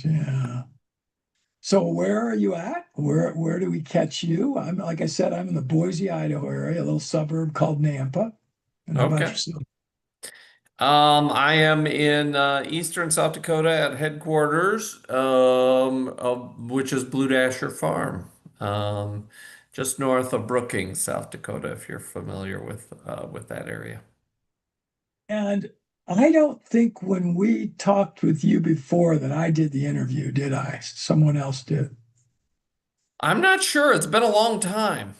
was, yeah. So where are you at? Where do we catch you? I'm like I said, I'm in the Boise, Idaho area, a little suburb called Nampa. And how about Okay. yourself? I am in eastern South Dakota at headquarters, which is Blue Dasher Farm, just north of Brookings, South Dakota, if you're familiar with that area. And I don't think when we talked with you before that I did the interview, did I? Someone else did. I'm not sure. It's been a long time.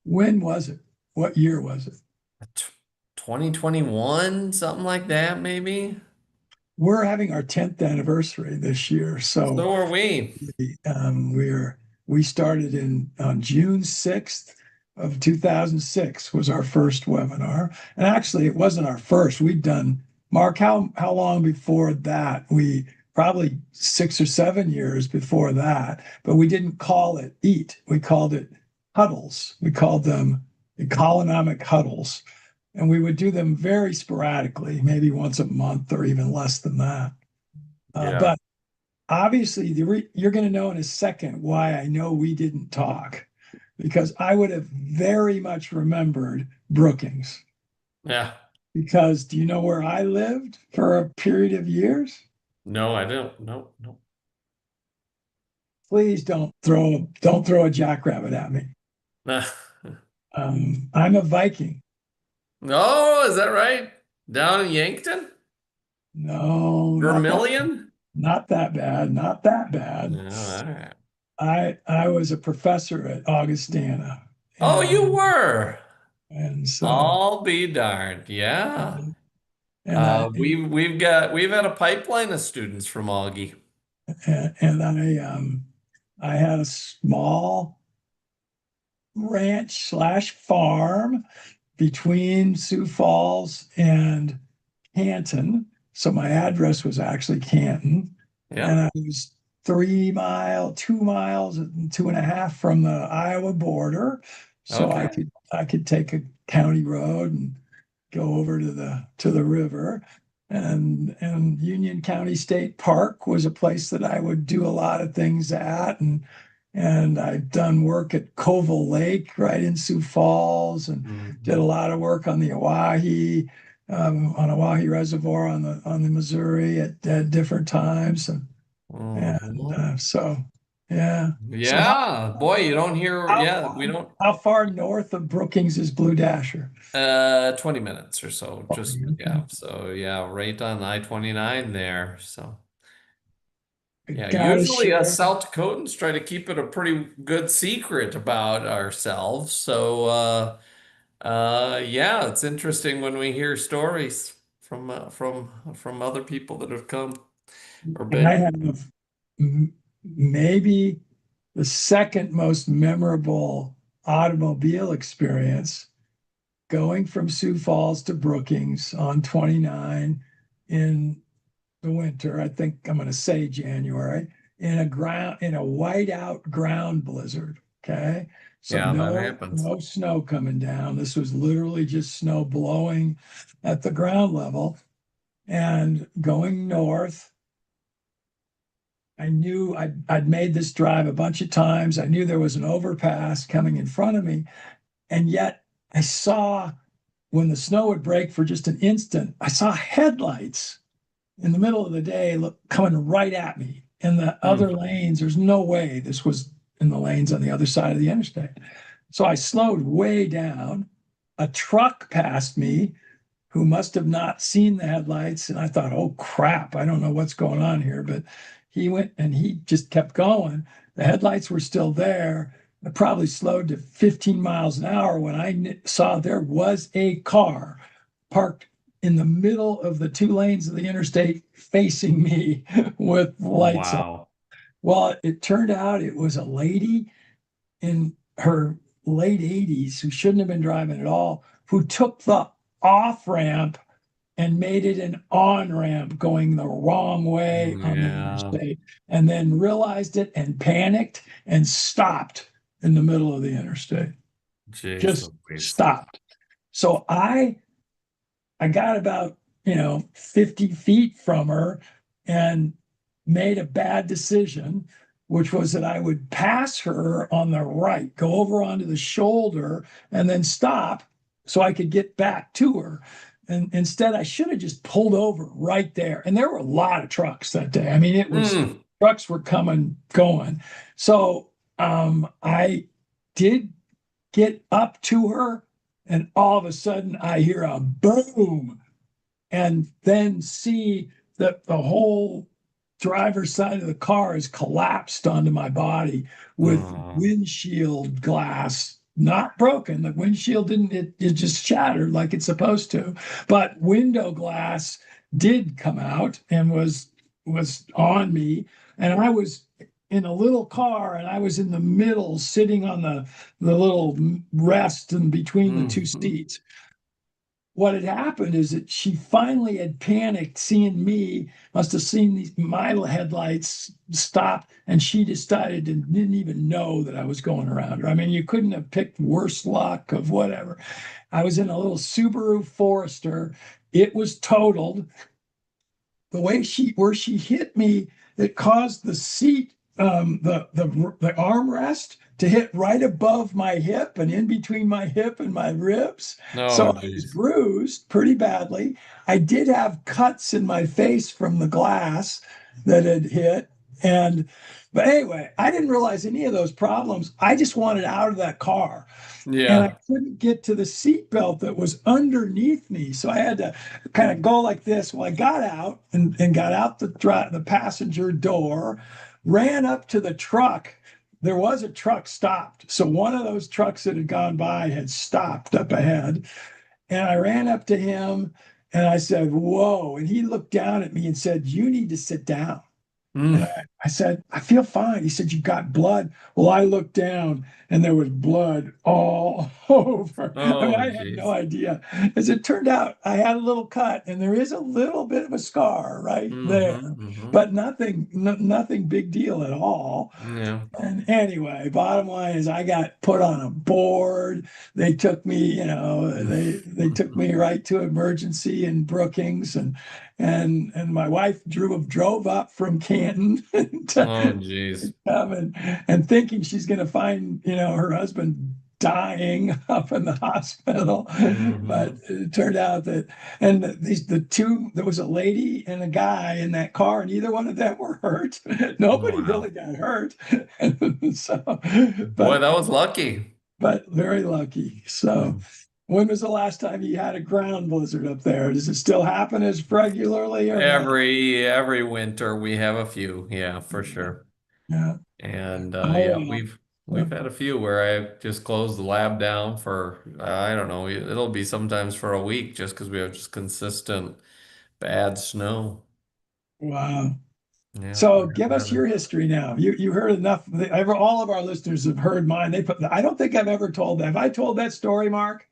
When was it? What year was it? T- 2021, something like that, maybe. We're having our 10th anniversary this year, so So are we. we started in on June 6th of 2006 was our first webinar. And actually it wasn't our first. We'd done Mark, how long before that? We probably 6 or 7 years before that, but we didn't call it EAT. We called it huddles. We called them economic huddles. And we would do them very sporadically, maybe once a month or even less than that. Yeah. But obviously, you're going to know in a second why I know we didn't talk, because I would have very much remembered Brookings. Yeah. Because do you know where I lived for a period of years? No, I don't. No, no. Please don't throw a jackrabbit at me. I'm a Viking. Oh, is that right? Down in Yankton? No, Vermilion? not that bad, not that No, bad. all right. I was a professor at Augustana, Oh, you and were. and so I'll be darned. Yeah. We've had a pipeline of students from Augie. and I had a small ranch slash farm between Sioux Falls and Canton. So my address was actually Canton, and Yep. I was 3 mile, 2 miles, and 2.5 from the Iowa border. So I Okay. could I could take a county road and go over to the river. And Union County State Park was a place that I would do a lot of things at. And I've done work at Covell Lake right in Sioux Falls, and did a Mhm. lot of work on the Oahe Reservoir on the Missouri at different times. And Mhm. so yeah. So Yeah. Boy, you don't hear, how yeah, far we don't, how far north of Brookings is Blue Dasher? 20 minutes or so. Just, yeah. So, yeah, right on I-29 there. So, I yeah, gotta usually us share. South Dakotans try to keep it a pretty good secret about ourselves. So, yeah, it's interesting when we hear stories from other people that have come or I been. have maybe the second most memorable automobile experience going from Sioux Falls to Brookings on 29 in the winter. I think I'm going to say January in a whiteout ground blizzard. Okay. So Yeah, that happens. no snow coming down. This was literally just snow blowing at the ground level and going north. I knew I'd made this drive a bunch of times. I knew there was an overpass coming in front of me. And yet I saw when the snow would break for just an instant, I saw headlights in the middle of the day coming right at me in the other Hmm. lanes. There's no way this was in the lanes on the other side of the interstate. So I slowed way down. A truck passed me who must have not seen the headlights. And I thought, oh crap, I don't know what's going on here. But he went and he just kept going. The headlights were still there. I probably slowed to 15 miles an hour when I saw there was a car parked in the middle of the two lanes of the interstate facing me with lights on. Wow. Well, it turned out it was a lady in her late 80s who shouldn't have been driving at all, who took the off ramp and made it an on ramp going the wrong way on the Yeah. interstate, and then realized it and panicked and stopped in the middle of the interstate. Jeez Just Louise. stopped. So I got about 50 feet from her, and made a bad decision, which was that I would pass her on the right, go over onto the shoulder, and then stop so I could get back to her. And instead, I should have just pulled over right there. And there were a lot of trucks that day. I mean, it was Mm. trucks were coming, going. So I did get up to her, and all of a sudden, I hear a boom and then see that the whole driver's side of the car is collapsed onto my body with Oh. windshield glass not broken. The windshield didn't, it just shattered like it's supposed to, but window glass did come out and was on me. And I was in a little car and I was in the middle sitting on the little rest in between the two Mhm. seats. What had happened is that she finally had panicked, seeing me, must have seen my headlights stop, and she decided and didn't even know that I was going around her. I mean, you couldn't have picked worse luck of whatever. I was in a little Subaru Forester. It was totaled. The way where she hit me, it caused the seat, the armrest to hit right above my hip and in between my hip and my ribs. So Oh, I was geez. bruised pretty badly. I did have cuts in my face from the glass that had hit. And but anyway, I didn't realize any of those problems. I just wanted out of that car. And I Yeah. couldn't get to the seat belt that was underneath me. So I had to kind of go like this. Well, I got out and got out the passenger door, ran up to the truck. There was a truck stopped. So one of those trucks that had gone by had stopped up ahead. And I ran up to him and I said, "Whoa." And he looked down at me and said, "You need to sit down." Mm. And I said, "I feel fine." He said, "You got blood." Well, I looked down and there was blood all over. I mean, Oh, I had no geez. idea. As it turned out, I had a little cut and there is a little bit of a scar right there, Mm-hmm. Mm-hmm. but nothing big deal at all. Yeah. And anyway, bottom line is I got put on a board. They took me, they took me right to emergency in Brookings and my wife drove up from Canton Oh, to geez. come and thinking she's gonna find, her husband dying up in the hospital. But Mm-hmm. it turned out that and the two there was a lady and a guy in that car, and either one of them were hurt. Nobody Wow. really got hurt. So, Boy, but that was lucky. very lucky. So, Mm. when was the last time you had a ground blizzard up there? Does it still happen as regularly or not? Every winter we have a few. Yeah, for Yeah. sure. Yeah. And yeah, I, we've had a few where I just closed the lab down for I don't know, it'll be sometimes for a week just because we have just consistent bad snow. wow. Yeah, So bad give us weather. your history now. You heard enough. All of our listeners have heard mine. I don't think I've ever told that. Have I told that story, Mark?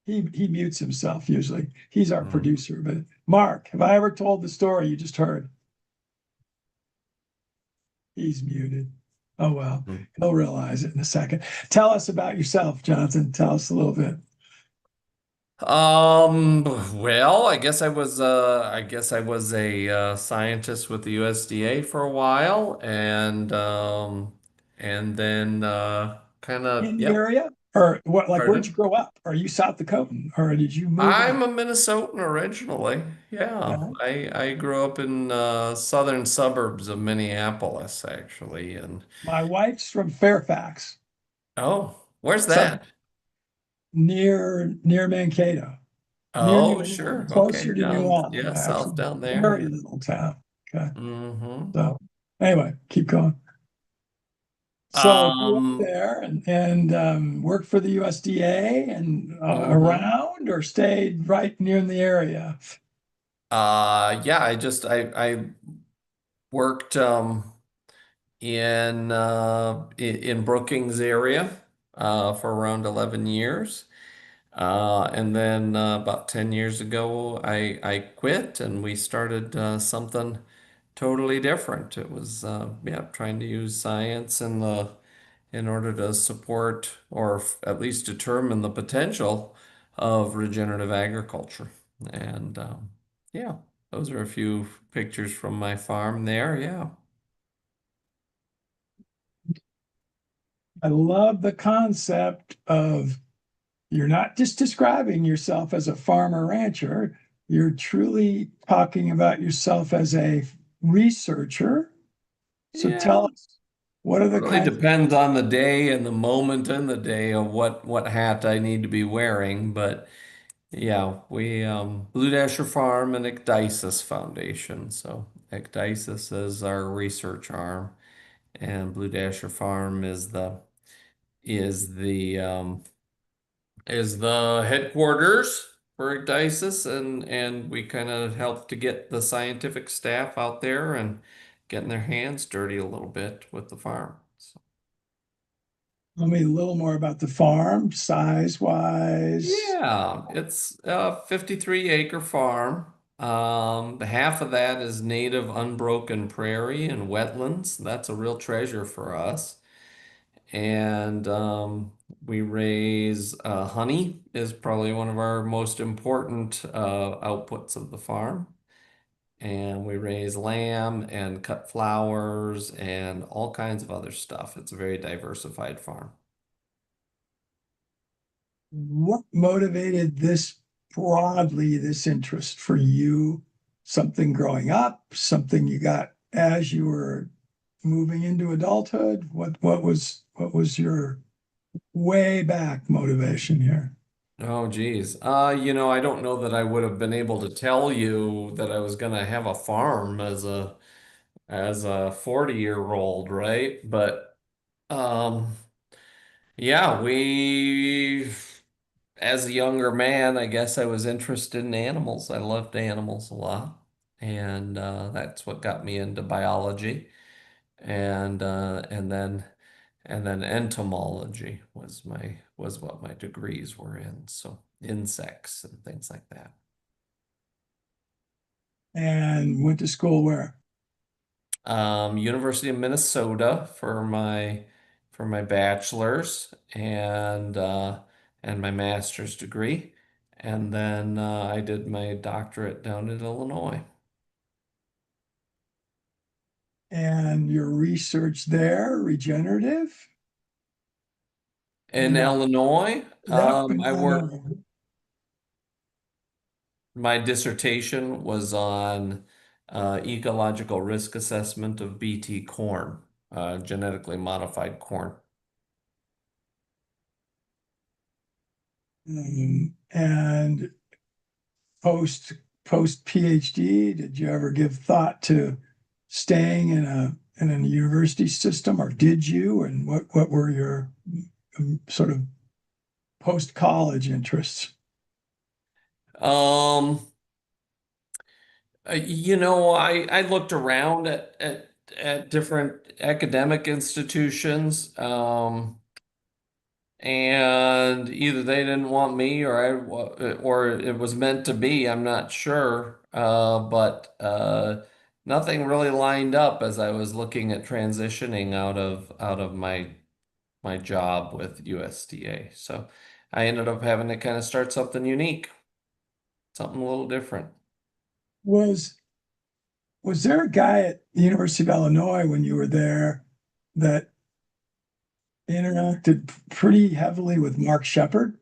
He mutes himself usually. He's our Mm. producer. But Mark, have I ever told the story you just heard? He's muted. Oh well, Mm. he'll realize it in a second. Tell us about yourself, Jonathan. Tell us a little bit. Well, I guess I was a scientist with the USDA for a while and then kind of In the yep, area? Or what, like where'd you pardon. grow up? Are you South Dakotan or did you move I'm out? a Minnesotan originally. Yeah. Yeah. I grew up in southern suburbs of Minneapolis actually and My wife's from Fairfax, oh, where's south that? near Mankato, near Oh, New sure. Okay, closer to New down Ulm, yeah, south actually. down there. Very Yeah. little town. Okay. Mm-hmm. So anyway, keep going. So grew up Um, there and worked for the USDA and mhm. around or stayed right near the area. Yeah, I worked in Brookings area for around 11 years. And then about 10 years ago I quit and we started something totally different. It was yeah, trying to use science in order to support or at least determine the potential of regenerative agriculture. And yeah. Those are a few pictures from my farm there. Yeah. I love the concept of you're not just describing yourself as a farmer rancher, you're truly talking about yourself as a researcher. So tell Yeah. us, what are the Really kinds of, depends on the day and the moment in the day of what hat I need to be wearing. But yeah, we Blue Dasher Farm and Ecdysis Foundation. So Ecdysis is our research arm, and Blue Dasher Farm is the is the headquarters for Ecdysis, and we kind of help to get the scientific staff out there and getting their hands dirty a little bit with the farm. So, tell me a little more about the farm, size wise? yeah, it's a 53-acre farm. The half of that is native unbroken prairie and wetlands. That's a real treasure for us. And we raise honey is probably one of our most important outputs of the farm. And we raise lamb and cut flowers and all kinds of other stuff. It's a very diversified farm. What motivated this broadly, this interest for you? Something growing up, something you got as you were moving into adulthood? What was your way back motivation here? Oh, geez. I don't know that I would have been able to tell you that I was gonna have a farm as a 40-year-old, right? But um yeah, as a younger man, I guess I was interested in animals. I loved animals a lot. And that's what got me into biology. And then entomology was what my degrees were in. So insects and things like that. And went to school where? University of Minnesota for my bachelor's and my master's degree, and then I did my doctorate down in Illinois. And your research there, regenerative? Or In no? Illinois, Yep, in I worked. Illinois. My dissertation was on ecological risk assessment of BT corn, genetically modified corn. And post post PhD, did you ever give thought to staying in a university system, or did you? And what were your sort of post college interests? Um, I looked around at different academic institutions, and either they didn't want me or it was meant to be. I'm not sure, but nothing really lined up as I was looking at transitioning out of my job with USDA. So I ended up having to kind of start something unique, something a little different. Was was there a guy at the University of Illinois when you were there that interacted pretty heavily with Mark Shepard?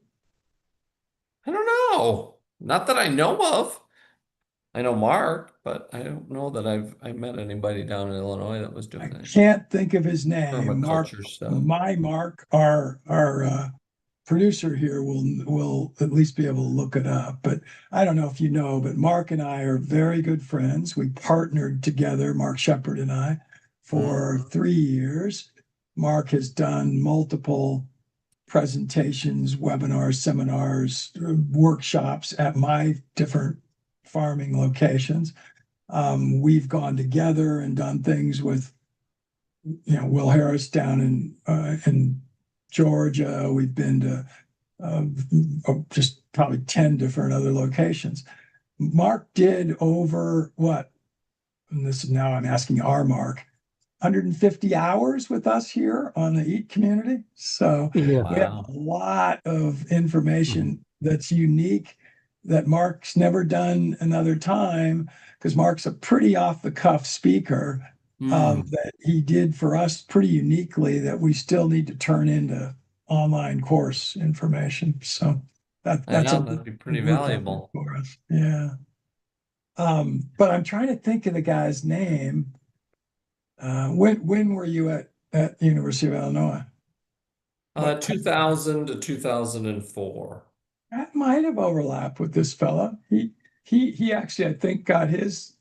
I don't know. Not that I know of. I know Mark, but I don't know that I met anybody down in Illinois that was I doing any can't think of his name. Mark, permaculture stuff. my Mark, our producer here will at least be able to look it up. But I don't know if you know, but Mark and I are very good friends. We partnered together, Mark Shepard and I, Mm. for 3 years. Mark has done multiple presentations, webinars, seminars, workshops at my different farming locations. We've gone together and done things with, Will Harris down in Georgia. We've been to just probably 10 different other locations. Mark did over what? And this is now I'm asking our Mark, 150 hours with us here on the Eat community. So Yeah. we have a Wow. lot of Mhm. information that's unique that Mark's never done another time, because Mark's a pretty off the cuff speaker, Hmm. that he did for us pretty uniquely that we still need to turn into online course information. So that's Yeah, a that'd be pretty work effort valuable. for us. Yeah. But I'm trying to think of the guy's name. When were you at the University of Illinois? What time? 2000 to 2004. That might have overlapped with this fella. He actually, I think, got his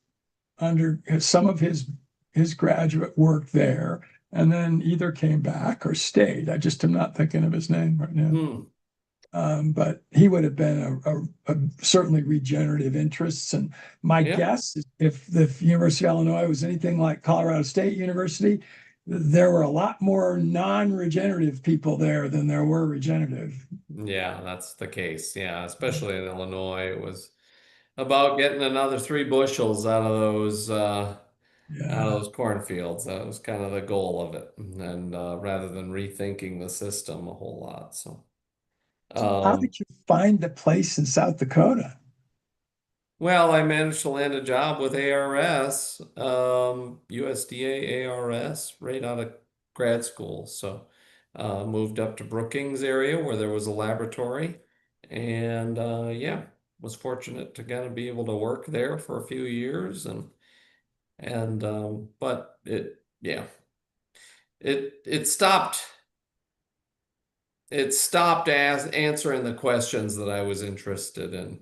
some of his graduate work there, and then either came back or stayed. I just am not thinking of his name right now. Hmm. But he would have been a certainly regenerative interests. And my Yeah. guess is if the University of Illinois was anything like Colorado State University, there were a lot more non-regenerative people there than there were regenerative. Yeah, that's the case. Yeah, especially in Illinois, it was about getting another 3 bushels out of Yeah. those cornfields. That was kind of the goal of it, and rather than rethinking the system a whole lot. So, So how um, did you find the place in South Dakota? well, I managed to land a job with ARS, USDA ARS, right out of grad school. So, moved up to Brookings area where there was a laboratory, and yeah, was fortunate to kind of be able to work there for a few years, and but yeah, it stopped. It stopped as answering the questions that I was interested in,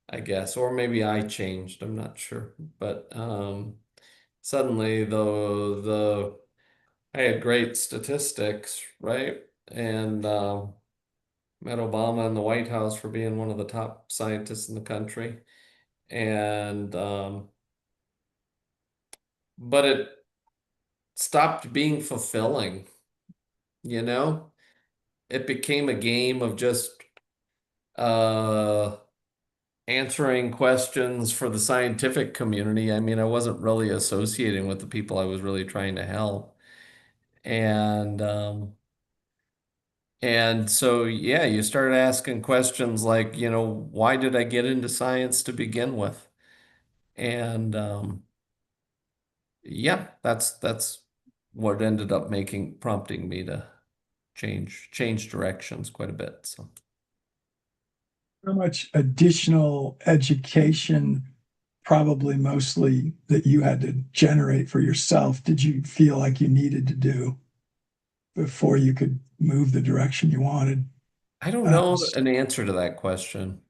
I guess, or maybe I changed. I'm not sure, but suddenly the I had great statistics, right? And met Obama in the White House for being one of the top scientists in the country, and but it stopped being fulfilling, you know? It became a game of just uh answering questions for the scientific community. I mean, I wasn't really associating with the people I was really trying to help. And so yeah, you start asking questions like, why did I get into science to begin with? And yeah, that's what ended up prompting me to change directions quite a bit. So How much additional education, probably mostly that you had to generate for yourself, did you feel like you needed to do before you could move the direction you wanted? I don't Uh, know an answer to that question.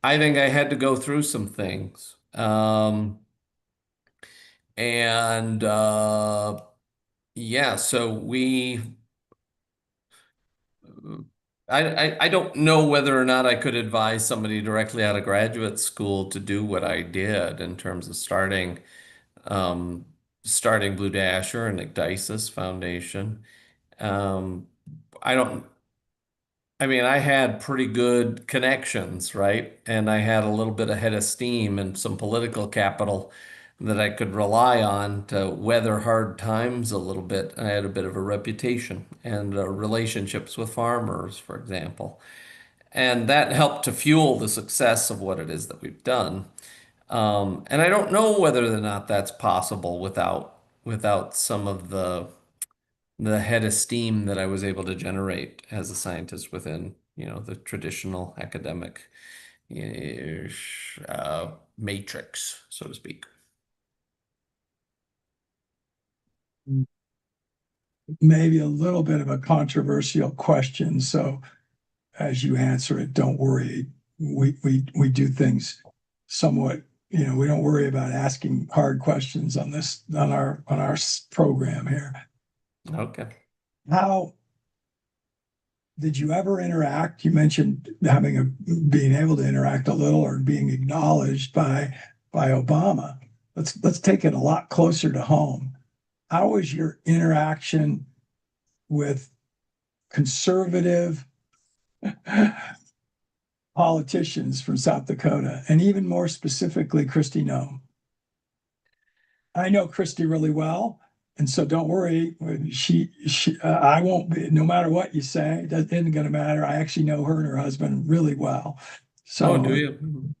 I think I had to go through some things. And yeah, so I don't know whether or not I could advise somebody directly out of graduate school to do what I did in terms of um, starting Blue Dasher and Ecdysis Foundation. Um, I don't I mean, I had pretty good connections, right? And I had a little bit of head of steam and some political capital that I could rely on to weather hard times a little bit. I had a bit of a reputation and relationships with farmers, for example. And that helped to fuel the success of what it is that we've done. And I don't know whether or not that's possible without some of the head of steam that I was able to generate as a scientist within, the traditional academic matrix, so to speak. Maybe a little bit of a controversial question. So as you answer it, don't worry. We do things somewhat, we don't worry about asking hard questions on this on our program here. Okay. How did you ever interact? You mentioned being able to interact a little or being acknowledged by Obama. Let's take it a lot closer to home. How was your interaction with conservative politicians from South Dakota, and even more specifically, Kristi Noem? I know Kristi really well, and so don't worry. I won't be. No matter what you say, that isn't going to matter. I actually know her and her husband really well, Oh, do So, you?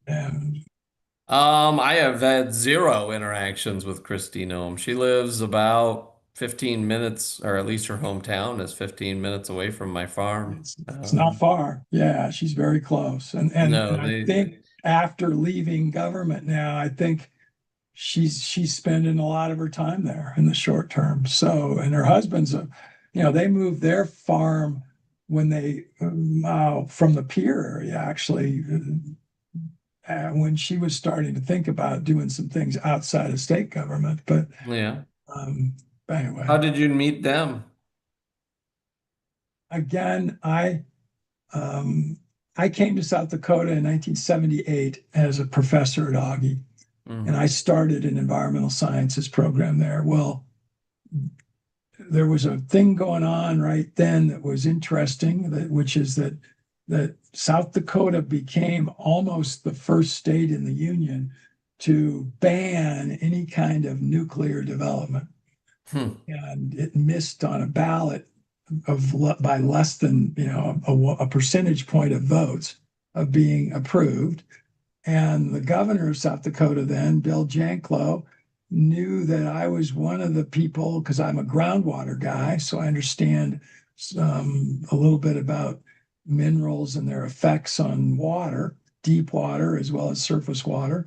um, I have had zero interactions with Christy Nome. She lives about 15 minutes, or at least her hometown is 15 minutes away from my farm. it's not far. Yeah, she's very close. And No, I they, think after leaving government now, I think she's spending a lot of her time there in the short term. So, and her husband's they moved their farm when they from the Pier area actually when she was starting to think about doing some things outside of state government. But yeah. um, How anyway, did you meet them? again, um, I came to South Dakota in 1978 as a professor at Augie, and I Hmm. started an environmental sciences program there. Well, there was a thing going on right then that was interesting, which is that South Dakota became almost the first state in the union to ban any kind of nuclear development, Hmm. and it missed on a ballot by less than a percentage point of votes of being approved. And the governor of South Dakota then, Bill Janklow, knew that I was one of the people because I'm a groundwater guy, so I understand a little bit about minerals and their effects on water, deep water as well as surface water.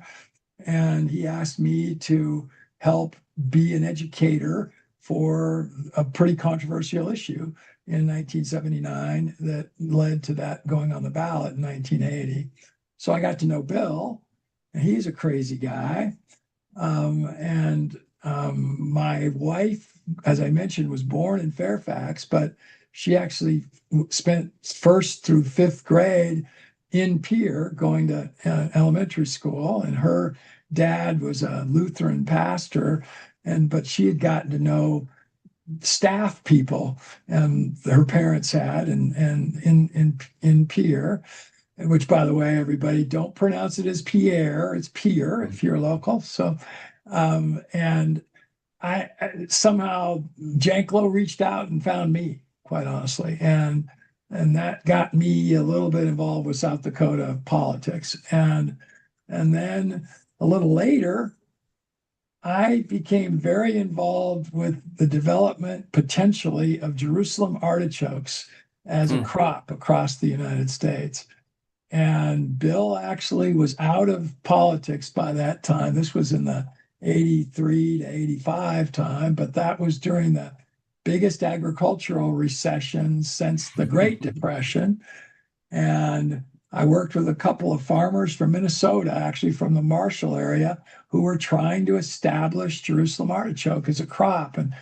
And he asked me to help be an educator for a pretty controversial issue in 1979 that led to that going on the ballot in 1980. So I got to know Bill, and he's a crazy guy. And my wife, as I mentioned, was born in Fairfax, but she actually spent first through fifth grade in Pierre going to elementary school, and her dad was a Lutheran pastor, but she had gotten to know staff people, and her parents had, and in Pierre, which, by the way, everybody don't pronounce it as Pierre, it's Pierre if you're local. So, and somehow Janklow reached out and found me, quite honestly, and that got me a little bit involved with South Dakota politics, and then a little later, I became very involved with the development potentially of Jerusalem artichokes as a Hmm. crop across the United States. And Bill actually was out of politics by that time. This was in the 83 to 85 time, but that was during the biggest agricultural recession since the Great Depression. And I worked with a couple of farmers from Minnesota, actually from the Marshall area, who were trying to establish Jerusalem artichoke as a crop. And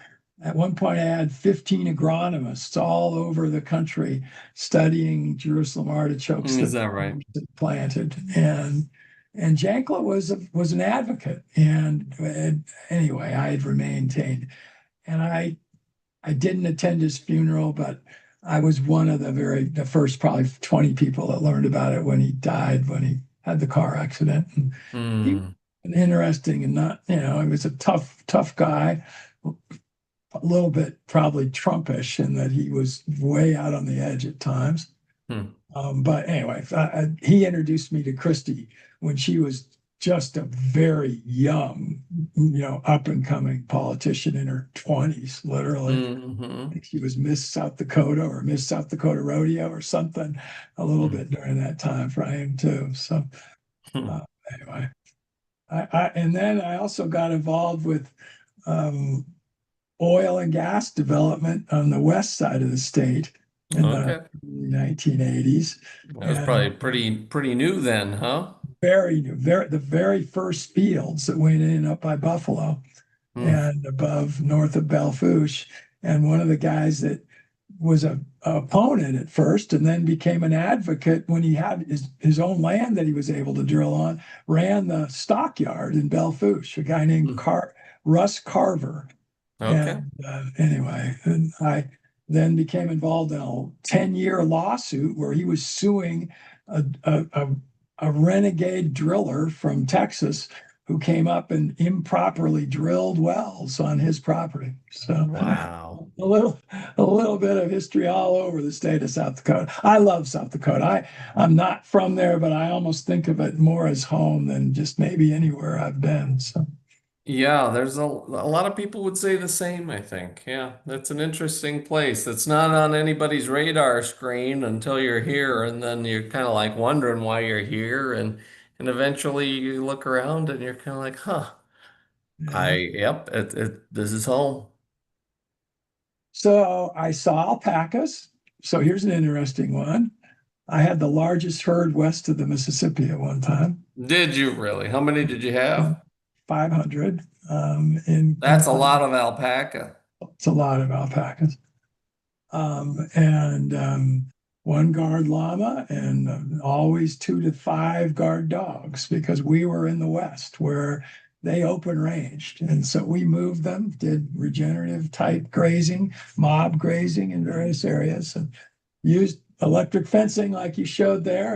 at one point, I had 15 agronomists all over the country studying Jerusalem artichokes Is that that right? farmers had planted. And Jankla was an advocate. And anyway, I had maintained, and I didn't attend his funeral, but I was one of the first probably 20 people that learned about it when he died, when he had the car accident. And he was Hmm. interesting and not, he was a tough guy, a little bit probably Trumpish in that he was way out on the edge at times. Hmm. But anyway, he introduced me to Christy when she was just a very young, up and coming politician in her 20s, literally. I Hmm. think she was Miss South Dakota or Miss South Dakota Rodeo or something a little Hmm. bit during that time frame too. So Hmm. uh, anyway, and then I also got involved with um, oil and gas development on the west side of the state in the Okay. 1980s, That was and probably pretty new then, huh? the very first fields that went in up by Buffalo Hmm. and above north of Belfouche. And one of the guys that was a opponent at first and then became an advocate when he had his own land that he was able to drill on, ran the stockyard in Belfouche, a guy named Hmm. Russ Carver. Okay. And anyway, and I then became involved in a 10-year lawsuit where he was suing a, a, a, a renegade driller from Texas who came up and improperly drilled wells on his property. So Wow. a little bit of history all over the state of South Dakota. I love South Dakota. I'm not from there, but I almost think of it more as home than just maybe anywhere I've been. So Yeah, there's a lot of people would say the same, I think. Yeah, that's an interesting place. It's not on anybody's radar screen until you're here, and then you're kind of like wondering why you're here, and eventually you look around and you're kind of like, huh, yeah. yep, this is home. So I saw alpacas. So here's an interesting one. I had the largest herd west of the Mississippi at one time. Did you really? How many did you Yeah, have? 500 in That's a lot of alpaca. it's a lot of alpacas. And one guard llama and always 2 to 5 guard dogs because we were in the West where they open ranged. And so we moved them, did regenerative type grazing, mob grazing in various areas, and used electric fencing like you showed there.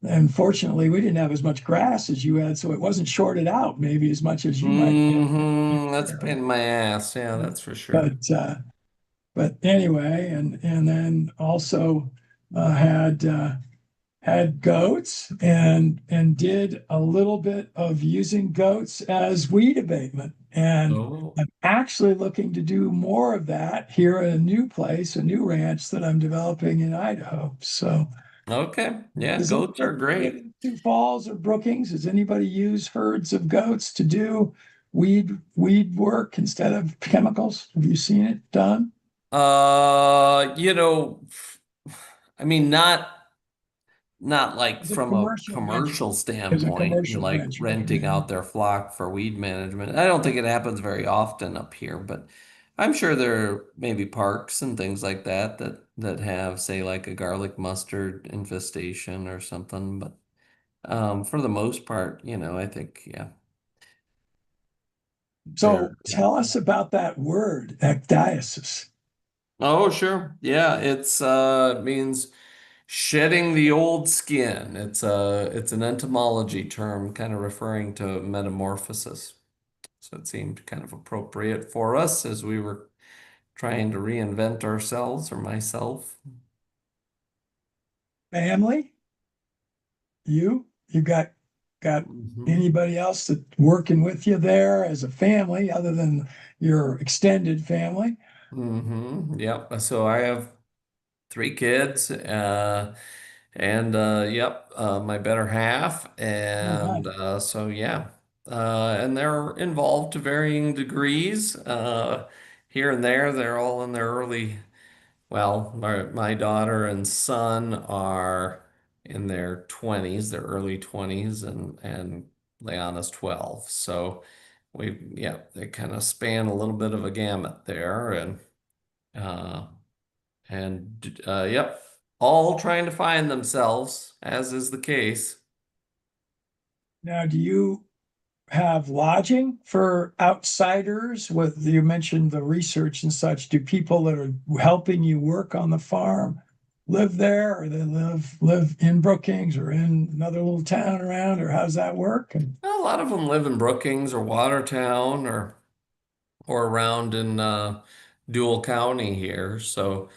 And fortunately, we didn't have as much grass as you had, so it wasn't shorted out maybe as much as you might get. That's a pain in my ass. Yeah, that's for sure. But anyway, and then also had goats and did a little bit of using goats as weed abatement. And Oh, I'm actually looking to do more of that here at a new place, a new ranch that I'm developing in Idaho. So okay. Yeah, does goats are anybody live great. in Sioux Falls or Brookings? Does anybody use herds of goats to do weed work instead of chemicals? Have you seen it done? You know, I mean, not like As a from a commercial venture, commercial as a standpoint, commercial like venture. renting Yeah. out their flock for weed management. I don't think it happens very often up here, but I'm sure there are maybe parks and things like that that have, say, like a garlic mustard infestation or something. But for the most part, I think yeah, they're. So tell us about that word, ecdysis. Oh, sure. Yeah, it means shedding the old skin. It's an entomology term kind of referring to metamorphosis. So it seemed kind of appropriate for us as we were trying to reinvent ourselves or myself. Family, you got Hmm anybody else that working with you there as a family other than your extended family? Yep. So I have 3 kids, and yep, my better half, Oh, and nice. so yeah, and they're involved to varying degrees. Here and there, they're all in their early. Well, my daughter and son are in their 20s, their early 20s, and Leanna's 12. So yeah, they kind of span a little bit of a gamut there, uh, yep, all trying to find themselves, as is the case. Now, do you have lodging for outsiders? With you mentioned the research and such. Do people that are helping you work on the farm live there, or they live in Brookings or in another little town around, or how does that work? And A lot of them live in Brookings or Watertown or around in Dual County here. So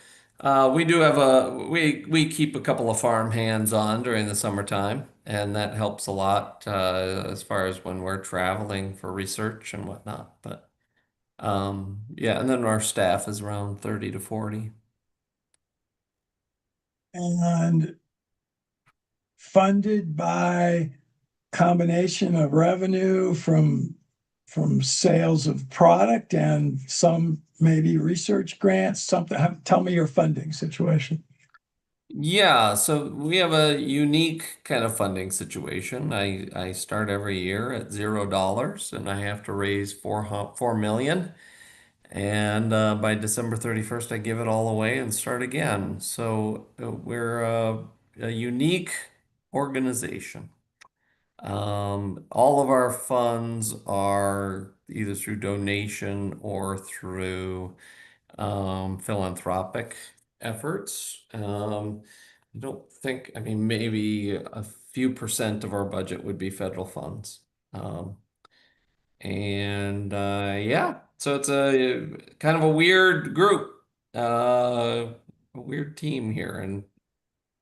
we do have we keep a couple of farm hands on during the summertime, and that helps a lot as far as when we're traveling for research and whatnot. But yeah, and then our staff is around 30 to 40. and funded by combination of revenue from sales of product and some maybe research grants, something. Tell me your funding situation. Yeah, so we have a unique kind of funding situation. I start every year at $0 and I have to raise 4 million. And by December 31st, I give it all away and start again. So we're a unique organization. All of our funds are either through donation or through philanthropic efforts. I don't think, I mean, maybe a few percent of our budget would be federal funds. Um, And yeah, so it's a kind of a weird group, a weird team here, and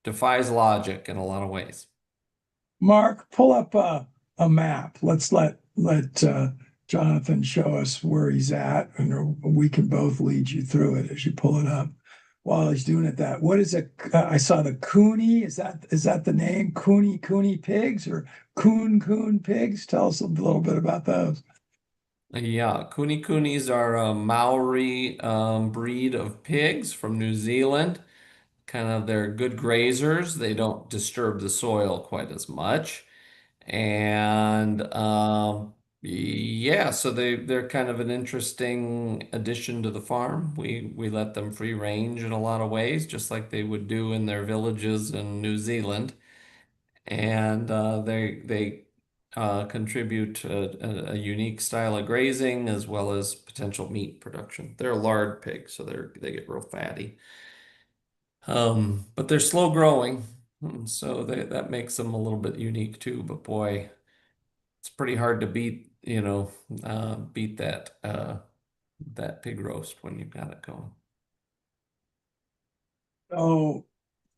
defies logic in a lot of ways. Mark, pull up a map. Let's let Jonathan show us where he's at, and we can both lead you through it as you pull it up. While he's doing it, that what is it? I saw the Cooney. Is that the name? Cooney pigs or Coon pigs? Tell us a little bit about those. Yeah, Kunis are a Maori breed of pigs from New Zealand. Kind of they're good grazers. They don't disturb the soil quite as much. And yeah, so they're kind of an interesting addition to the farm. We let them free range in a lot of ways, just like they would do in their villages in New Zealand. And they contribute a unique style of grazing as well as potential meat production. They're a lard pig, so they get real fatty. But they're slow growing, so that makes them a little bit unique too. But boy, it's pretty hard to beat, beat that pig roast when you've got it going. So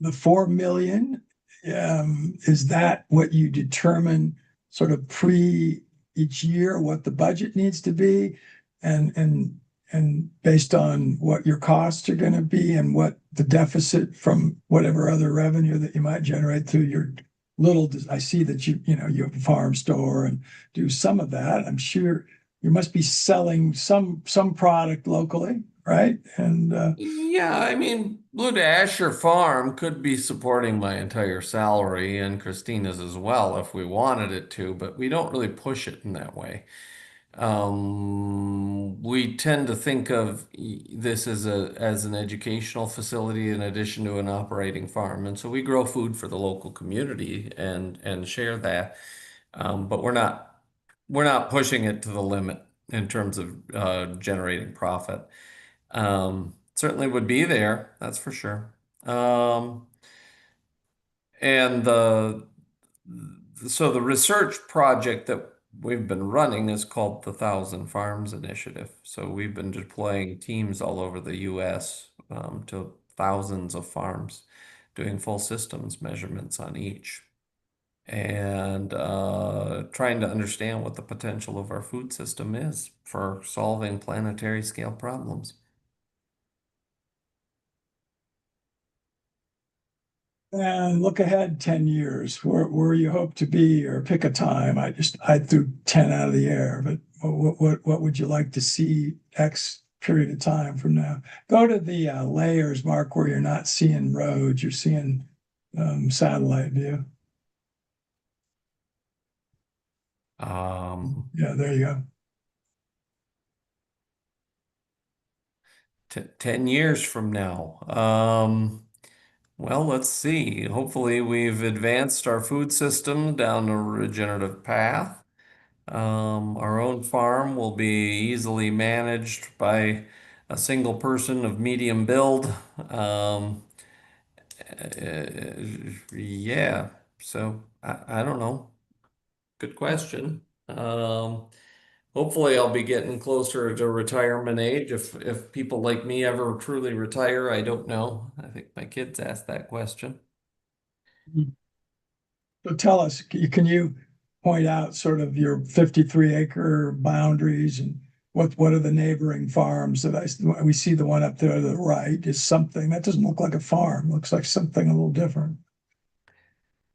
the 4 million, is that what you determine sort of pre each year what the budget needs to be, and based on what your costs are going to be and what the deficit from whatever other revenue that you might generate through your little, I see that you have a farm store and do some of that. I'm sure you must be selling some product locally, right? And Yeah, I mean, Blue Dasher Farm could be supporting my entire salary and Christina's as well if we wanted it to, but we don't really push it in that way. We tend to think of this as an educational facility in addition to an operating farm, and so we grow food for the local community and share that. But we're not pushing it to the limit in terms of generating profit. Certainly would be there, that's for sure. And so the research project that we've been running is called the Thousand Farms Initiative. So we've been deploying teams all over the US to thousands of farms, doing full systems measurements on each, and trying to understand what the potential of our food system is for solving planetary scale problems. And look ahead 10 years, where you hope to be, or pick a time. I threw 10 out of the air, but what would you like to see X period of time from now? Go to the layers, Mark, where you're not seeing roads, you're seeing satellite view. Um, Yeah, there you go. 10 years from now. Well, let's see. Hopefully, we've advanced our food system down a regenerative path. Our own farm will be easily managed by a single person of medium build. Um, yeah, so I don't know. Good question. Hopefully, I'll be getting closer to retirement age. If people like me ever truly retire, I don't know. I think my kids asked that question. So tell us, can you point out sort of your 53-acre boundaries, and what are the neighboring farms that we see? The one up there to the right is something that doesn't look like a farm, looks like something a little different.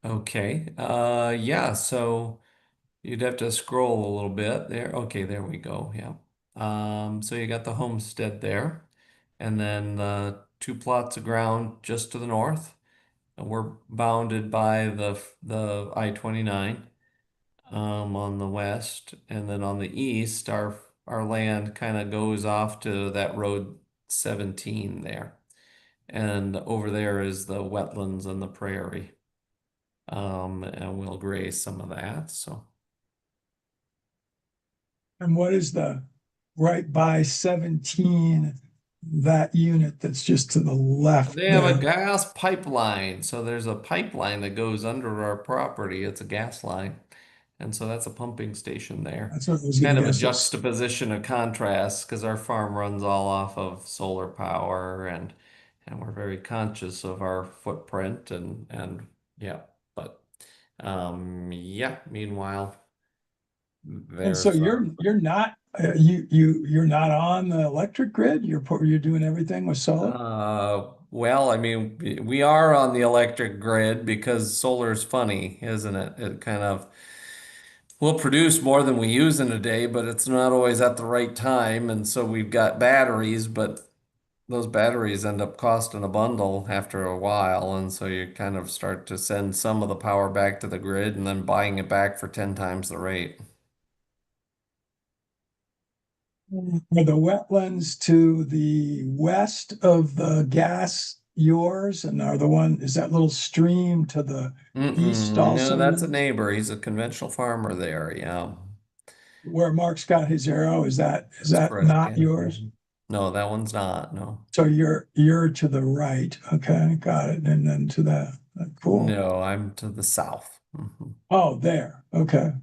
Okay. Yeah, so you'd have to scroll a little bit there. Okay, there we go. Yeah. So you got the homestead there, and then two plots of ground just to the north. And we're bounded by the I-29 on the west, and then on the east, our land kind of goes off to that road 17 there. And over there is the wetlands and the prairie. And we'll graze some of that. So And what is the right by 17, that unit that's just to the left they have a there? gas pipeline. So there's a pipeline that goes under our property. It's a gas line. And so that's a pumping station there. That's what I was It's going kind to of a guess. juxtaposition of contrast because our farm runs all off of solar power and we're very conscious of our footprint and yeah, but yeah, meanwhile And so there's you're not you're not on the electric grid. You're doing everything with solar. well, I mean, we are on the electric grid because solar is funny, isn't it? It kind of will produce more than we use in a day, but it's not always at the right time. And so we've got batteries, but those batteries end up costing a bundle after a while. And so you kind of start to send some of the power back to the grid and then buying it back for 10 times the rate. Are the wetlands to the west of the gas yours? And are the one, is that little stream to the east Mm-mm. No, also that's a yours? neighbor. He's a conventional farmer there. Yeah, Where Mark's got his arrow, is that's that correct. Yeah. not yours? Mhm. No, that one's not. No. So you're to the right. Okay, got it. And then to the cool. No, I'm to the south. Oh, there. Okay.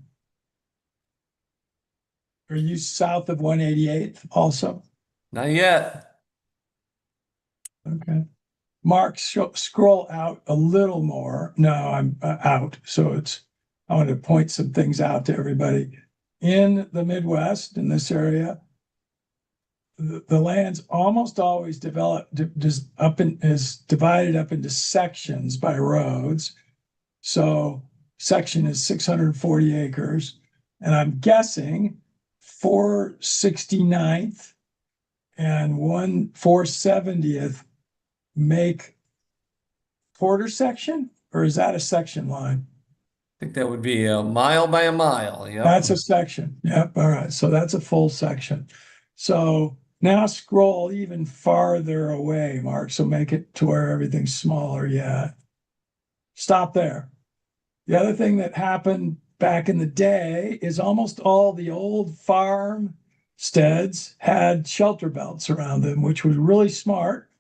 Are you south of 188th also? Not yet. Okay. Mark, scroll out a little more. No, I'm out. So I want to point some things out to everybody. In the Midwest, in this area, the land's almost always developed, is divided up into sections by roads. So section is 640 acres. And I'm guessing 469th and 470th make quarter section, or is that a section line? I think that would be a mile by a mile. Yep. That's a section. Yep. All right. So that's a full section. So now scroll even farther away, Mark. So make it to where everything's smaller. Yeah. Stop there. The other thing that happened back in the day is almost all the old farmsteads had shelter belts around them, which was really smart.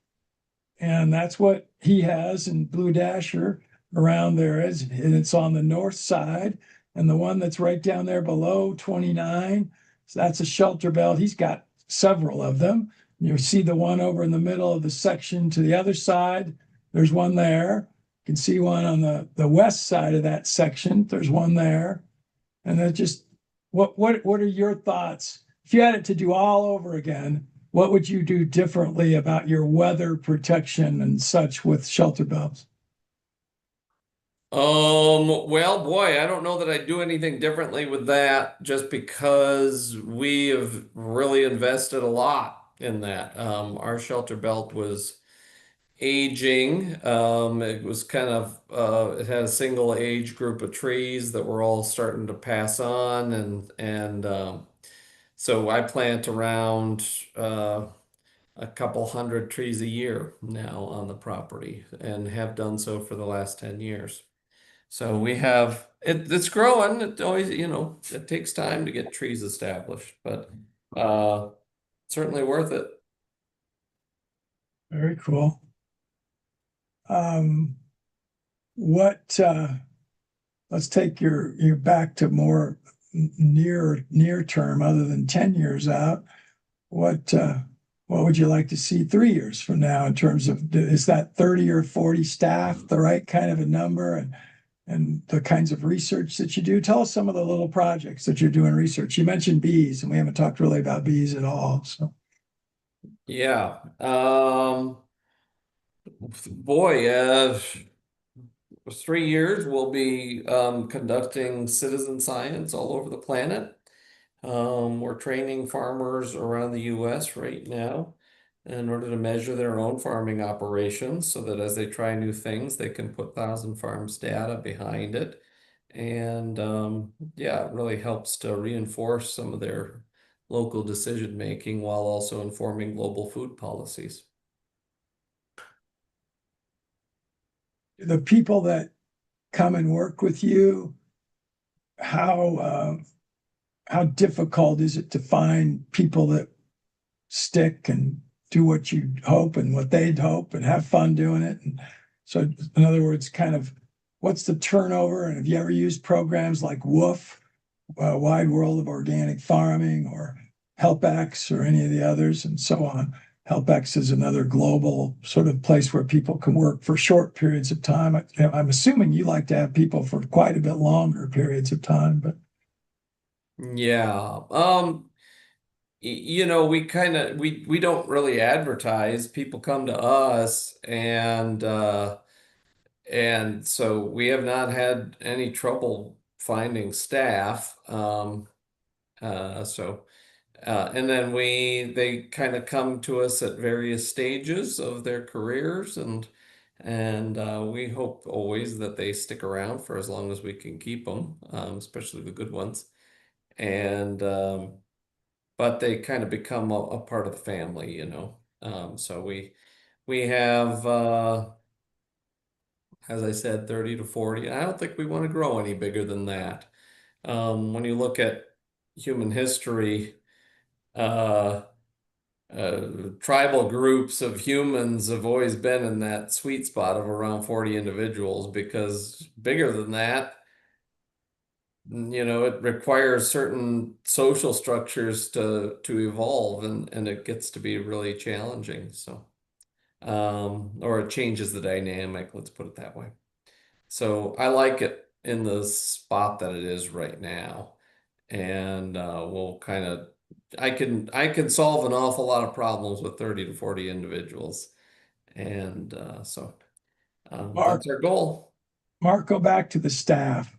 And that's what he has in Blue Dasher around there is, and it's on the north side. And the one that's right down there below 29, so that's a shelter belt. He's got several of them. You see the one over in the middle of the section to the other side. There's one there. You can see one on the west side of that section. There's one there. And that just what are your thoughts? If you had it to do all over again, what would you do differently about your weather protection and such with shelter belts? Well, boy, I don't know that I'd do anything differently with that just because we have really invested a lot in that. Our shelter belt was aging. It was kind of it had a single age group of trees that were all starting to pass on and so I plant around a couple hundred trees a year now on the property and have done so for the last 10 years. So we have it's growing. It always, it takes time to get trees established, but uh certainly worth it. Very cool. Um, what let's take your back to more near term other than 10 years out. What what would you like to see 3 years from now in terms of is that 30 or 40 staff the right kind of a number and the kinds of research that you do? Tell us some of the little projects that you're doing research. You mentioned bees, and we haven't talked really about bees at all. So Yeah. Boy, 3 years we'll be conducting citizen science all over the planet. We're training farmers around the US right now in order to measure their own farming operations so that as they try new things, they can put Thousand Farms data behind it. And yeah, it really helps to reinforce some of their local decision making while also informing global food policies. the people that come and work with you, how how difficult is it to find people that stick and do what you hope and what they'd hope and have fun doing it? And so, in other words, kind of what's the turnover? And have you ever used programs like Woof Wide World of Organic Farming or HelpX or any of the others and so on. HelpX is another global sort of place where people can work for short periods of time. I'm assuming you like to have people for quite a bit longer periods of time, but Yeah. We kind of we don't really advertise. People come to us and so we have not had any trouble finding staff. So and then they kind of come to us at various stages of their careers and we hope always that they stick around for as long as we can keep them, especially the good ones. And but they kind of become a part of the family. So we have as I said, 30 to 40. I don't think we want to grow any bigger than that. When you look at human history, uh, tribal groups of humans have always been in that sweet spot of around 40 individuals because bigger than that, it requires certain social structures to evolve and it gets to be really challenging. So, or it changes the dynamic, let's put it that way. So I like it in the spot that it is right now. And we'll kind of I can solve an awful lot of problems with 30 to 40 individuals. And Mark, that's our goal. Mark, go back to the staff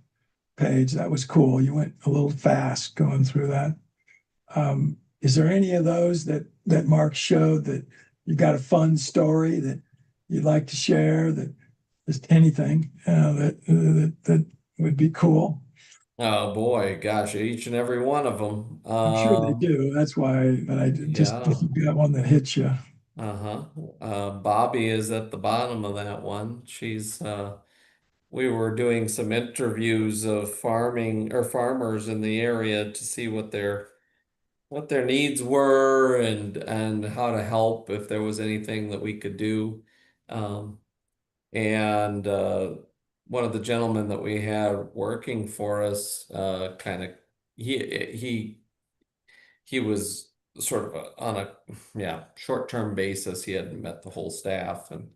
page. That was cool. You went a little fast going through that. Is there any of those that Mark showed that you got a fun story that you'd like to share? That just anything that would be cool. Oh boy, gosh, each and every one of them. I'm sure they do. That's why, but I just if Yeah. you got one that hits you. Uh-huh. Bobby is at the bottom of that one. We were doing some interviews of farming or farmers in the area to see what their needs were and how to help if there was anything that we could do. Um, and one of the gentlemen that we had working for us, kind of he he he was sort of on a yeah short-term basis. He hadn't met the whole staff and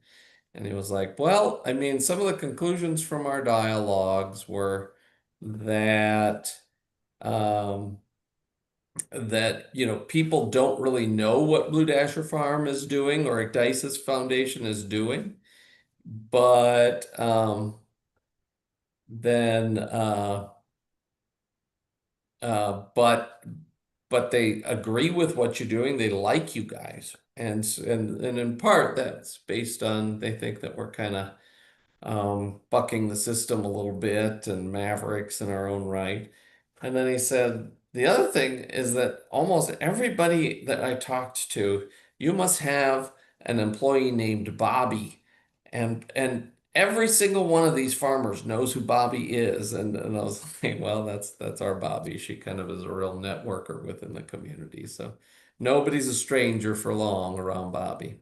he was like, well, I mean, some of the conclusions from our dialogues were that um, people don't really know what Blue Dasher Farm is doing or Dice's Foundation is doing, but then but they agree with what you're doing. They like you guys, and in part that's based on they think that we're kind of bucking the system a little bit and mavericks in our own right. And then he said, the other thing is that almost everybody that I talked to, you must have an employee named Bobby. And every single one of these farmers knows who Bobby is. And I was like, well, that's our Bobby. She kind of is a real networker within the community. So nobody's a stranger for long around Bobby.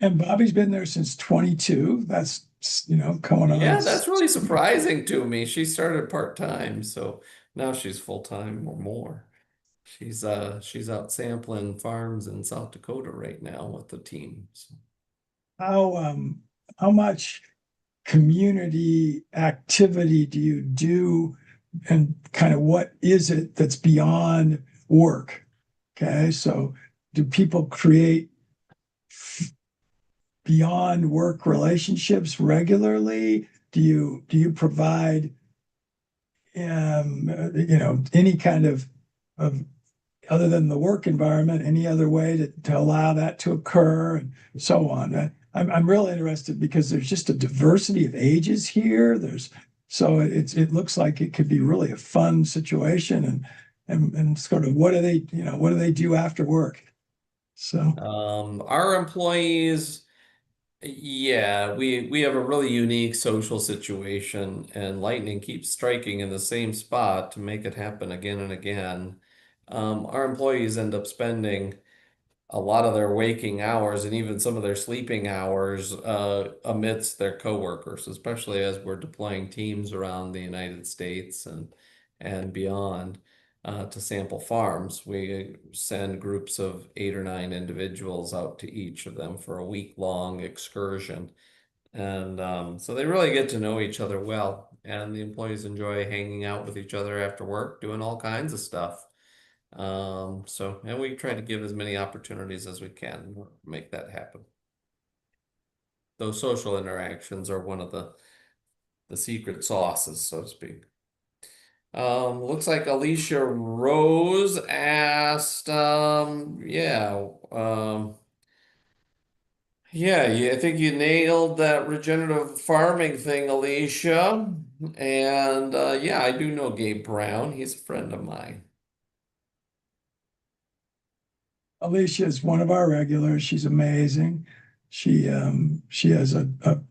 And Bobby's been there since 22. That's coming on. Yeah, that's really surprising to me. She started part-time, so now she's full-time or more. She's out sampling farms in South Dakota right now with the team. So, How much community activity do you do, and kind of what is it that's beyond work? Okay, so do people create beyond work relationships regularly? Do you provide any kind of other than the work environment, any other way to allow that to occur and so on? I'm really interested because there's just a diversity of ages here. It looks like it could be really a fun situation and sort of what do they do after work? So our employees, yeah, we have a really unique social situation, and lightning keeps striking in the same spot to make it happen again and again. Our employees end up spending a lot of their waking hours and even some of their sleeping hours amidst their coworkers, especially as we're deploying teams around the United States and beyond to sample farms. We send groups of 8 or 9 individuals out to each of them for a week-long excursion. And so they really get to know each other well. And the employees enjoy hanging out with each other after work, doing all kinds of stuff. And we try to give as many opportunities as we can to make that happen. Those social interactions are one of the secret sauces, so to speak. Looks like Alicia Rose asked, I think you nailed that regenerative farming thing, Alicia. And yeah, I do know Gabe Brown. He's a friend of mine. Alicia is one of our regulars. She's amazing. She has a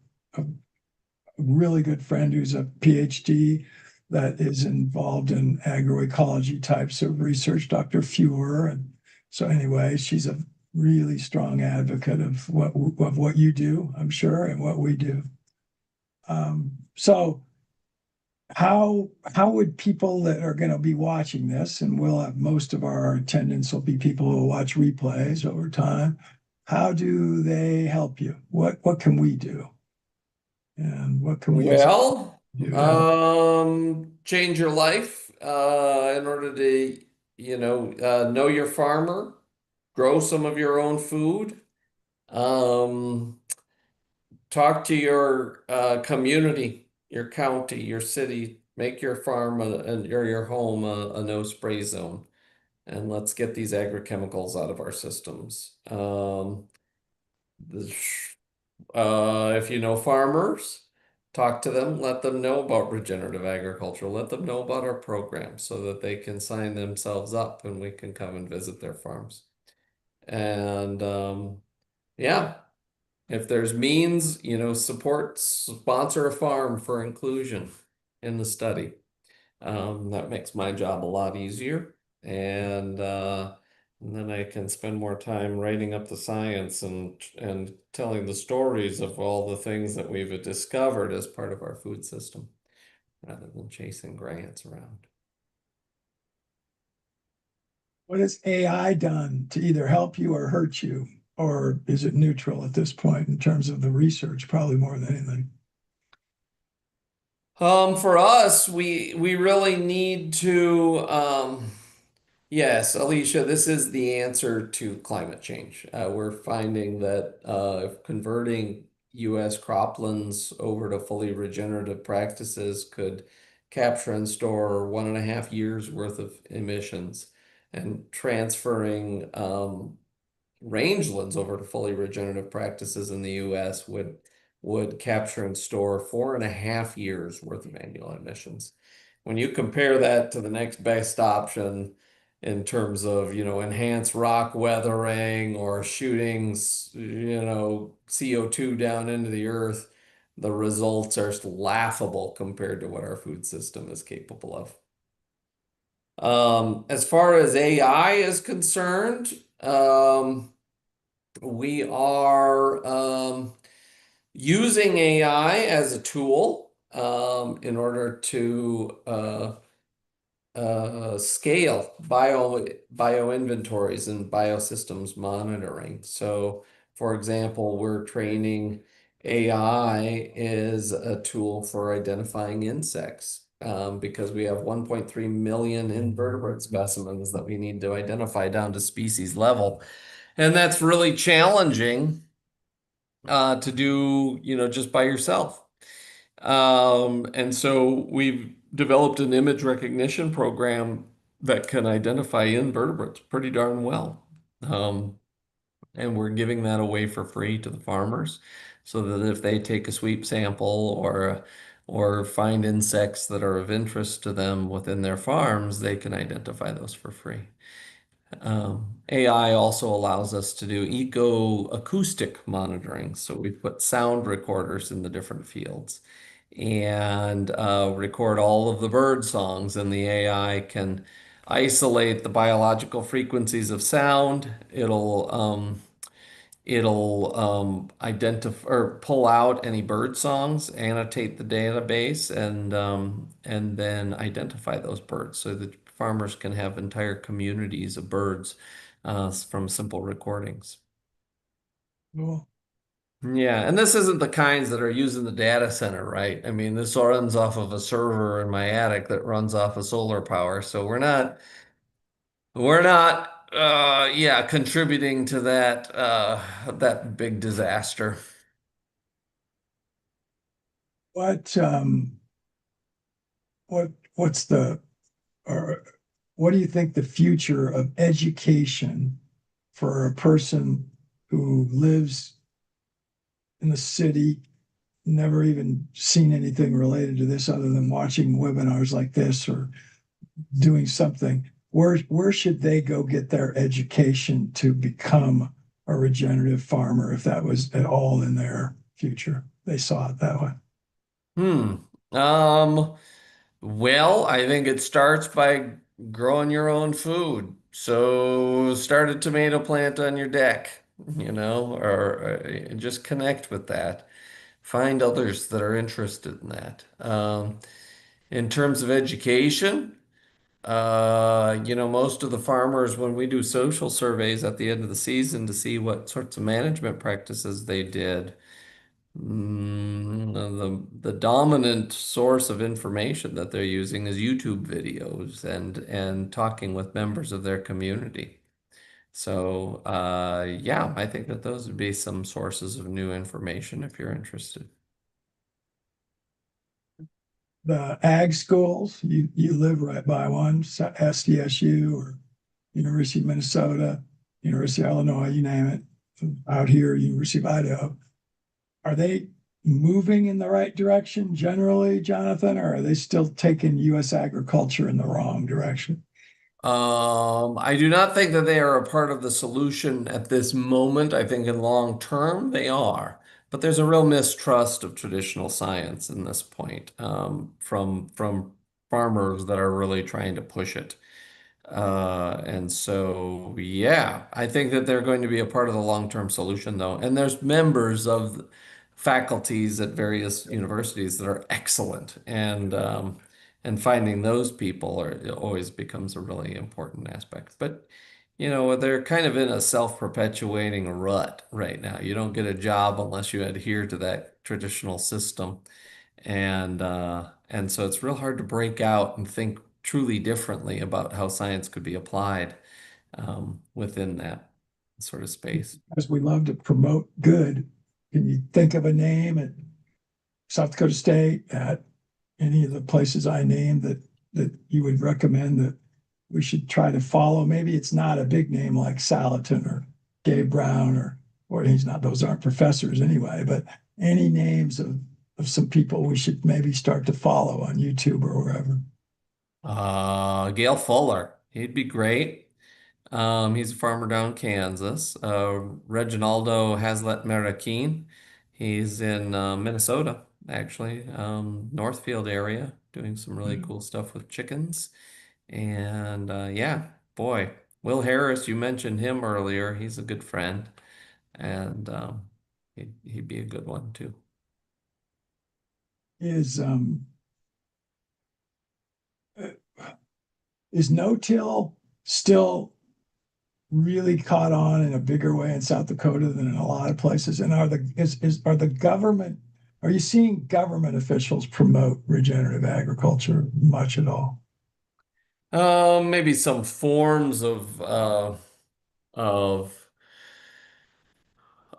really good friend who's a PhD that is involved in agroecology types of research, Dr. Fewer. And so anyway, she's a really strong advocate of what you do, I'm sure, and what we do. So how would people that are going to be watching this, and we'll have most of our attendance will be people who watch replays over time, how do they help you? What can we do? And what can we Well, do to help? change your life in order to, know your farmer, grow some of your own food, um, talk to your community, your county, your city, make your farm or your home a no spray zone, and let's get these agrochemicals out of our systems. The if you know farmers, talk to them, let them know about regenerative agriculture, let them know about our program so that they can sign themselves up and we can come and visit their farms. And yeah, if there's means, support, sponsor a farm for inclusion in the study. That makes my job a lot easier. And then I can spend more time writing up the science and telling the stories of all the things that we've discovered as part of our food system, rather than chasing grants around. What has AI done to either help you or hurt you? Or is it neutral at this point in terms of the research, probably more than anything? For us, we really need to yes, Alicia, this is the answer to climate change. We're finding that converting U.S. croplands over to fully regenerative practices could capture and store 1.5 years worth of emissions, and transferring rangelands over to fully regenerative practices in the US would capture and store 4.5 years worth of annual emissions. When you compare that to the next best option in terms of, enhanced rock weathering or shooting, CO2 down into the earth, the results are laughable compared to what our food system is capable of. As far as AI is concerned, we are using AI as a tool in order to scale bio inventories and biosystems monitoring. So, for example, we're training AI is a tool for identifying insects because we have 1.3 million invertebrate specimens that we need to identify down to species level. And that's really challenging to do, just by yourself. And so we've developed an image recognition program that can identify invertebrates pretty darn well. And we're giving that away for free to the farmers so that if they take a sweep sample or find insects that are of interest to them within their farms, they can identify those for free. AI also allows us to do eco-acoustic monitoring. So we put sound recorders in the different fields and record all of the bird songs, and the AI can isolate the biological frequencies of sound. It'll identify or pull out any bird songs, annotate the database, and then identify those birds so that farmers can have entire communities of birds from simple recordings. Cool. Yeah, and this isn't the kinds that are used in the data center, right? I mean, this runs off of a server in my attic that runs off of solar power. So we're not yeah, contributing to that big disaster. What what's the or what do you think the future of education for a person who lives in the city, never even seen anything related to this other than watching webinars like this or doing something? Where should they go get their education to become a regenerative farmer if that was at all in their future? They saw it that way. Hmm. Um, well, I think it starts by growing your own food. So start a tomato plant on your deck, or just connect with that. Find others that are interested in that. In terms of education, most of the farmers, when we do social surveys at the end of the season to see what sorts of management practices they did, the dominant source of information that they're using is YouTube videos and talking with members of their community. So, yeah, I think that those would be some sources of new information if you're interested. The ag schools, you live right by one, SDSU or University of Minnesota, University of Illinois, you name it. Out here, University of Idaho. Are they moving in the right direction generally, Jonathan, or are they still taking U.S. agriculture in the wrong direction? I do not think that they are a part of the solution at this moment. I think in long term they are, but there's a real mistrust of traditional science in this point, from farmers that are really trying to push it. And so, yeah, I think that they're going to be a part of the long-term solution, though. And there's members of faculties at various universities that are excellent, and finding those people it always becomes a really important aspect. But they're kind of in a self-perpetuating rut right now. You don't get a job unless you adhere to that traditional system. And so it's real hard to break out and think truly differently about how science could be applied within that sort of space. As we love to promote good, can you think of a name at South Dakota State, at any of the places I named that you would recommend that we should try to follow? Maybe it's not a big name like Salatin or Gabe Brown or he's not, those aren't professors anyway, but any names of some people we should maybe start to follow on YouTube or wherever. Gail Fuller, he'd be great. He's a farmer down in Kansas. Reginaldo Haslet Merakin, he's in Minnesota, actually, Northfield area, doing some really cool stuff with chickens. And yeah, boy, Will Harris, you mentioned him earlier. He's a good friend, and he'd be a good one too. Is is no-till still really caught on in a bigger way in South Dakota than in a lot of places? And are the government, are you seeing government officials promote regenerative agriculture much at all? Maybe some forms of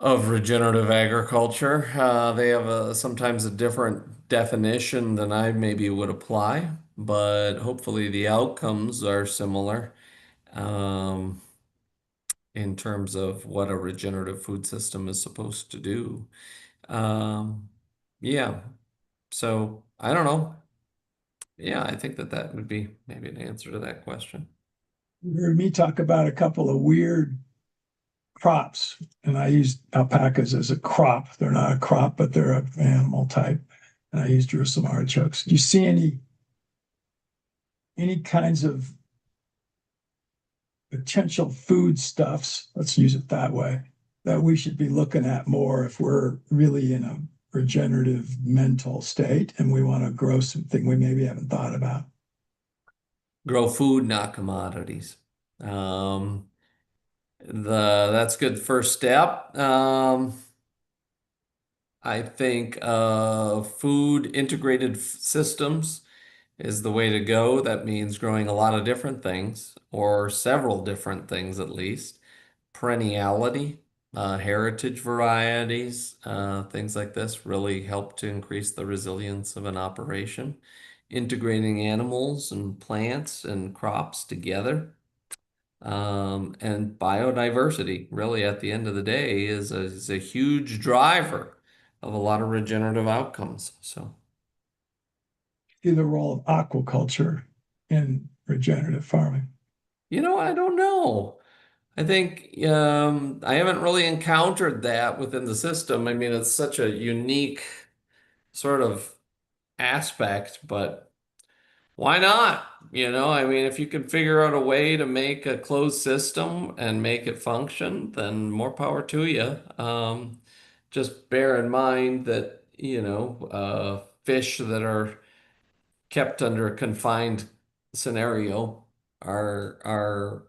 of regenerative agriculture. They have sometimes a different definition than I maybe would apply, but hopefully the outcomes are similar um, in terms of what a regenerative food system is supposed to do. Um, yeah, so I don't know. Yeah, I think that that would be maybe an answer to that question. You heard me talk about a couple of weird crops, and I used alpacas as a crop. They're not a crop, but they're an animal type. And I used Jerusalem artichokes. Do you see any kinds of potential foodstuffs? Let's use it that way that we should be looking at more if we're really in a regenerative mental state and we want to grow something we maybe haven't thought about. Grow food, not commodities. Um, that's good first step. I think food integrated systems is the way to go. That means growing a lot of different things, or several different things at least. Perenniality, heritage varieties, things like this really help to increase the resilience of an operation. Integrating animals and plants and crops together. And biodiversity, really, at the end of the day, is a huge driver of a lot of regenerative outcomes. So, See the role of aquaculture in regenerative farming. I don't know. I think I haven't really encountered that within the system. I mean, it's such a unique sort of aspect, but why not? I mean, if you can figure out a way to make a closed system and make it function, then more power to you. Just bear in mind that, fish that are kept under a confined scenario are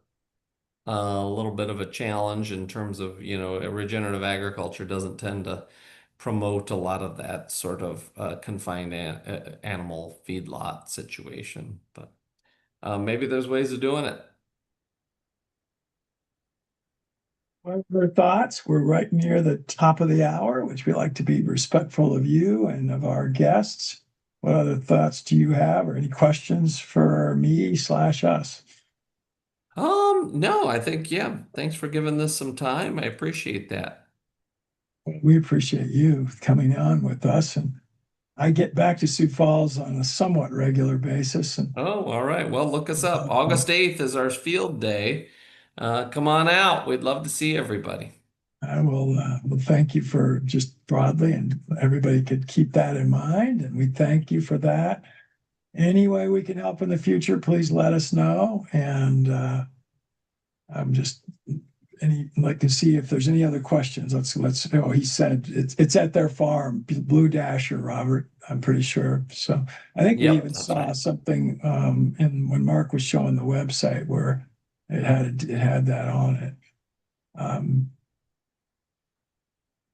a little bit of a challenge in terms of, regenerative agriculture doesn't tend to promote a lot of that sort of confined animal feedlot situation. But maybe there's ways of doing it. Other thoughts? We're right near the top of the hour, which we like to be respectful of you and of our guests. What other thoughts do you have or any questions for me/us? No, I think, yeah, thanks for giving this some time. I appreciate that. We appreciate you coming on with us. And I get back to Sioux Falls on a somewhat regular basis. And Oh, all right. Well, look us up. August 8th is our field day. Come on out. We'd love to see everybody. I will thank you for just broadly, and everybody could keep that in mind. And we thank you for that. Any way we can help in the future, please let us know. And I'm just like to see if there's any other questions. Oh, he said it's at their farm, Blue Dasher, Robert, I'm pretty sure. So I think we Yep, even that's saw right. something in when Mark was showing the website where it had that on it. Um,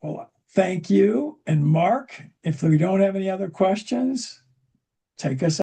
well, thank you. And Mark, if we don't have any other questions, take us